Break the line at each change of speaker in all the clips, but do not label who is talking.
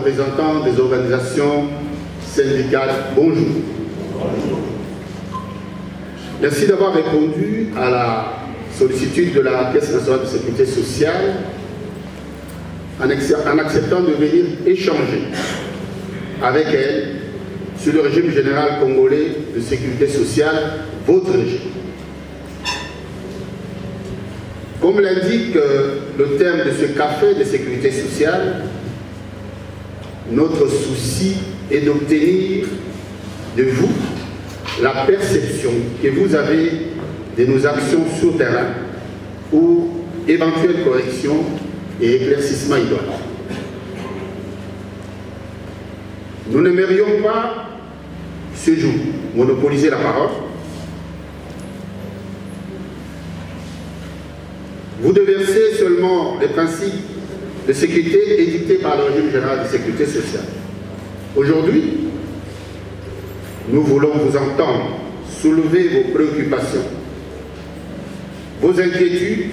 représentants des organisations syndicales, bonjour. Merci d'avoir répondu à la sollicitude de la Caisse nationale de sécurité sociale en acceptant de venir échanger avec elle sur le régime général congolais de sécurité sociale, votre régime. Comme l'indique le terme de ce café de sécurité sociale, notre souci est d'obtenir de vous la perception que vous avez de nos actions sur terrain ou éventuelles corrections et éclaircissements idoines. Nous n'aimerions pas ce jour monopoliser la parole. Vous déversez seulement les principes de sécurité édictés par le régime général de sécurité sociale. Aujourd'hui, nous voulons vous entendre soulever vos préoccupations, vos inquiétudes,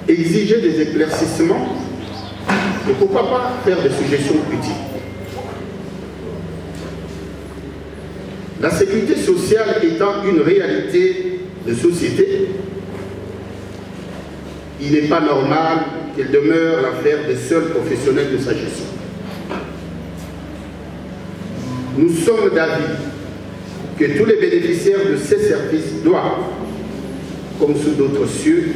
exiger des éclaircissements et pourquoi pas faire des suggestions utiles. La sécurité sociale étant une réalité de société, il n'est pas normal qu'elle demeure l'affaire des seuls professionnels de sa gestion. Nous sommes d'avis que tous les bénéficiaires de ces services doivent, comme sous d'autres cieux,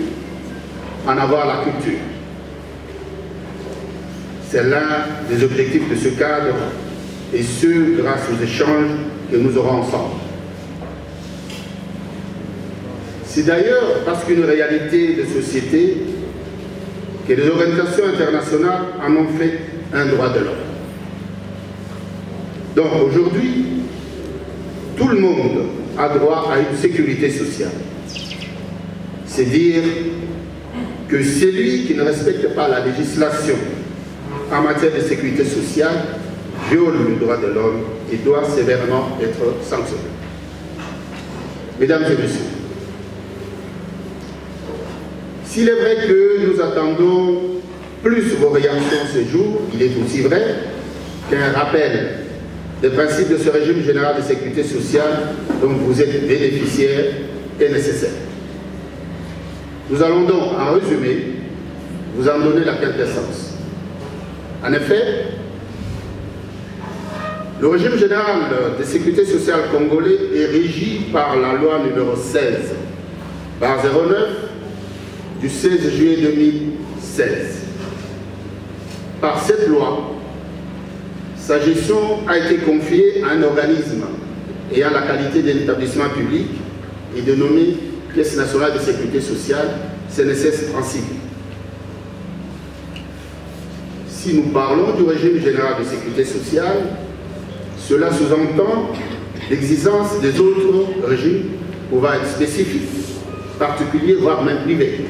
en avoir la culture. C'est l'un des objectifs de ce cadre, et ce, grâce aux échanges que nous aurons ensemble. C'est d'ailleurs parce qu'une réalité de société que les organisations internationales en ont fait un droit de l'homme. Donc aujourd'hui, tout le monde a droit à une sécurité sociale. C'est dire que celui qui ne respecte pas la législation en matière de sécurité sociale viole le droit de l'homme et doit sévèrement être sanctionné. Mesdames et messieurs, s'il est vrai que nous attendons plus vos réactions ce jour, il est aussi vrai qu'un rappel des principes de ce régime général de sécurité sociale dont vous êtes bénéficiaire est nécessaire. Nous allons donc, en résumé, vous en donner la quintessence. En effet, le régime général de sécurité sociale congolais est régi par la loi numéro 16, par 09, du 16 juillet 2016. Par cette loi, sa gestion a été confiée à un organisme ayant la qualité d'un établissement public et dénommé Caisse nationale de sécurité sociale, CNSS en sigle. Si nous parlons du régime général de sécurité sociale, cela sous-entend l'existence des autres régimes pouvant être spécifiques, particuliers, voire même privés.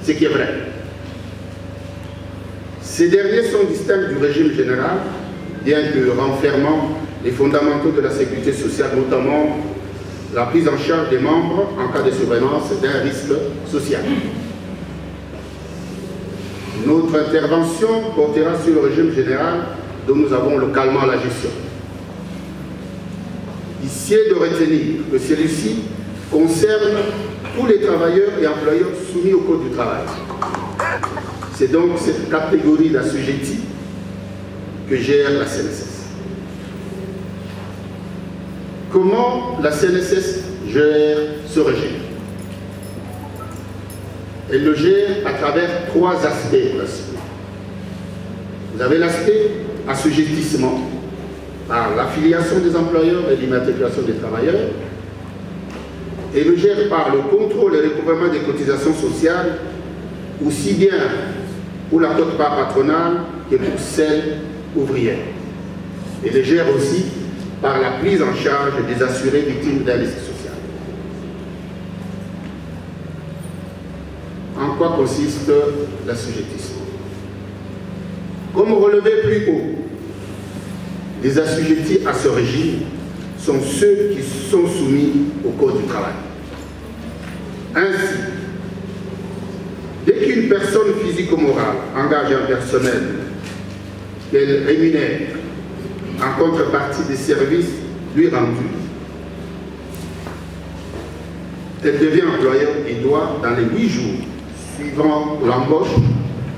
Ce qui est vrai. Ces derniers sont distincts du régime général, bien que renfermant les fondamentaux de la sécurité sociale, notamment la prise en charge des membres en cas de survenance d'un risque social. Notre intervention portera sur le régime général dont nous avons localement la gestion. Ici est de retenir que celui-ci concerne tous les travailleurs et employeurs soumis au Code du travail. C'est donc cette catégorie d'assujettis que gère la CNSS. Comment la CNSS gère ce régime? Elle le gère à travers trois aspects principaux. Vous avez l'aspect assujettissement par l'affiliation des employeurs et l'immatriculation des travailleurs. Et le gère par le contrôle et le recouvrement des cotisations sociales, aussi bien pour la quote-part patronale que pour celle ouvrière. Et le gère aussi par la prise en charge des assurés victimes d'un risque social. En quoi consiste l'assujettissement? Comme relevé plus haut, les assujettis à ce régime sont ceux qui sont soumis au Code du travail. Ainsi, dès qu'une personne physique ou morale engage un personnel qu'elle rémunère en contrepartie des services lui rendus. Elle devient employeur et doit, dans les 8 jours suivant l'embauche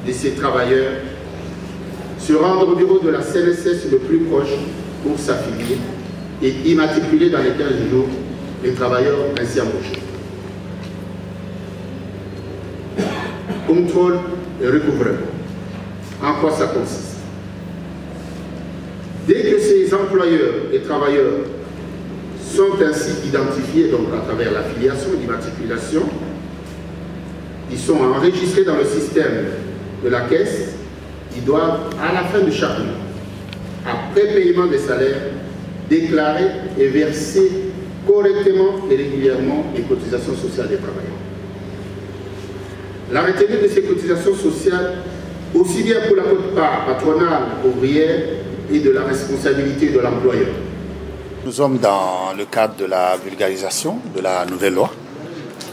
de ses travailleurs, se rendre au bureau de la CNSS le plus proche pour s'affilier et immatriculer dans les 15 jours les travailleurs ainsi embauchés. Contrôle et recouvrement. En quoi ça consiste? Dès que ces employeurs et travailleurs sont ainsi identifiés, donc à travers l'affiliation, l'immatriculation, ils sont enregistrés dans le système de la caisse, ils doivent, à la fin de chaque mois, après paiement des salaires, déclarer et verser correctement et régulièrement les cotisations sociales des travailleurs. La retenue de ces cotisations sociales, aussi bien pour la quote-part patronale, ouvrière, et de la responsabilité de l'employeur.
Nous sommes dans le cadre de la vulgarisation de la nouvelle loi,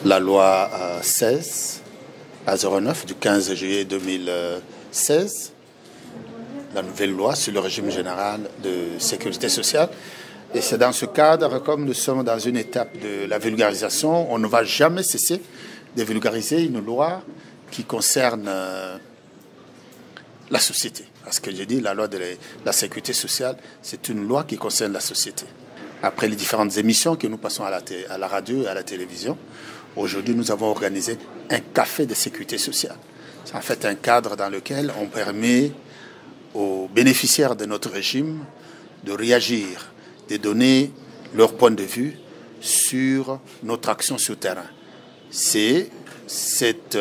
la loi 16/09 du 15 juillet 2016, la nouvelle loi sur le régime général de sécurité sociale. Et c'est dans ce cadre, comme nous sommes dans une étape de la vulgarisation, on ne va jamais cesser de vulgariser une loi qui concerne la société. Parce que j'ai dit, la loi de la sécurité sociale, c'est une loi qui concerne la société. Après les différentes émissions que nous passons à la radio et à la télévision, aujourd'hui nous avons organisé un café de sécurité sociale. C'est en fait un cadre dans lequel on permet aux bénéficiaires de notre régime de réagir, de donner leur point de vue sur notre action sur le terrain. C'est cette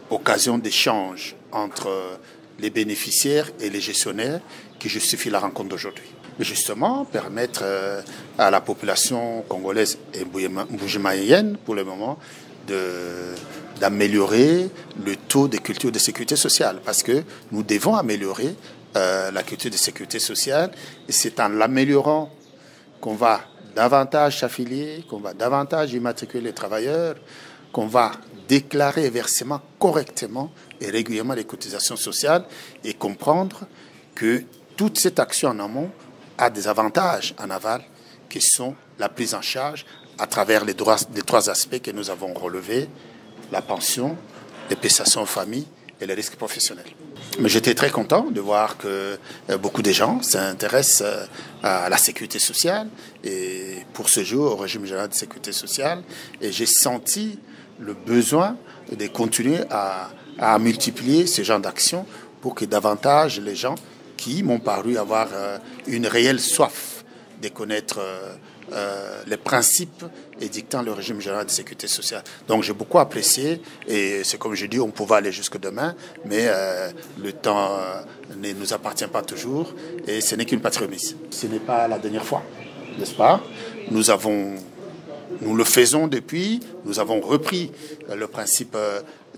occasion d'échange entre les bénéficiaires et les gestionnaires qui justifient la rencontre d'aujourd'hui. Justement, permettre à la population congolaise et mbujimaïenne, pour le moment, d'améliorer le taux de culture de sécurité sociale. Parce que nous devons améliorer la culture de sécurité sociale. Et c'est en l'améliorant qu'on va davantage s'affilier, qu'on va davantage immatriculer les travailleurs, qu'on va déclarer versement correctement et régulièrement les cotisations sociales et comprendre que toute cette action en amont a des avantages en aval qui sont la prise en charge à travers les 3 aspects que nous avons relevés, la pension, les prestations aux familles et les risques professionnels. Mais j'étais très content de voir que beaucoup de gens s'intéressent à la sécurité sociale et pour ce jour au régime général de sécurité sociale, et j'ai senti le besoin de continuer à multiplier ce genre d'actions pour que davantage les gens qui m'ont paru avoir une réelle soif de connaître les principes édictant le régime général de sécurité sociale. Donc j'ai beaucoup apprécié et c'est comme je dis, on pouvait aller jusque demain, mais le temps ne nous appartient pas toujours et ce n'est qu'une patrie remise. Ce n'est pas la dernière fois, n'est-ce pas? Nous le faisons depuis, nous avons repris le principe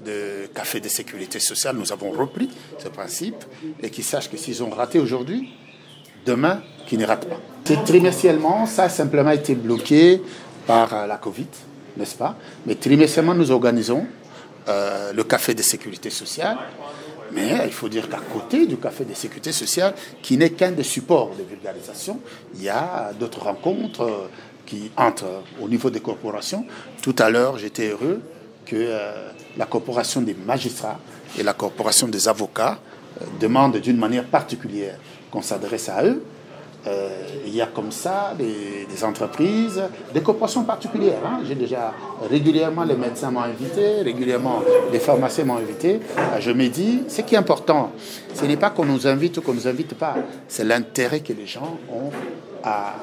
de café de sécurité sociale, nous avons repris ce principe et qu'ils sachent que s'ils ont raté aujourd'hui, demain, qu'ils ne ratent pas. C'est trimestriellement, ça a simplement été bloqué par la Covid, n'est-ce pas? Mais trimestriellement, nous organisons le café de sécurité sociale. Mais il faut dire qu'à côté du café de sécurité sociale, qui n'est qu'un des supports de vulgarisation, il y a d'autres rencontres qui entrent au niveau des corporations. Tout à l'heure, j'étais heureux que la corporation des magistrats et la corporation des avocats demandent d'une manière particulière qu'on s'adresse à eux. Il y a comme ça des entreprises, des corporations particulières. Hein. J'ai déjà régulièrement, les médecins m'ont invité, régulièrement les pharmaciens m'ont invité. Je me dis, ce qui est important, ce n'est pas qu'on nous invite ou qu'on ne nous invite pas, c'est l'intérêt que les gens ont à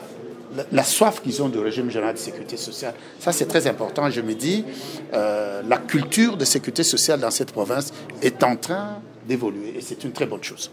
la soif qu'ils ont du régime général de sécurité sociale. Ça, c'est très important. Je me dis, la culture de sécurité sociale dans cette province est en train d'évoluer et c'est une très bonne chose.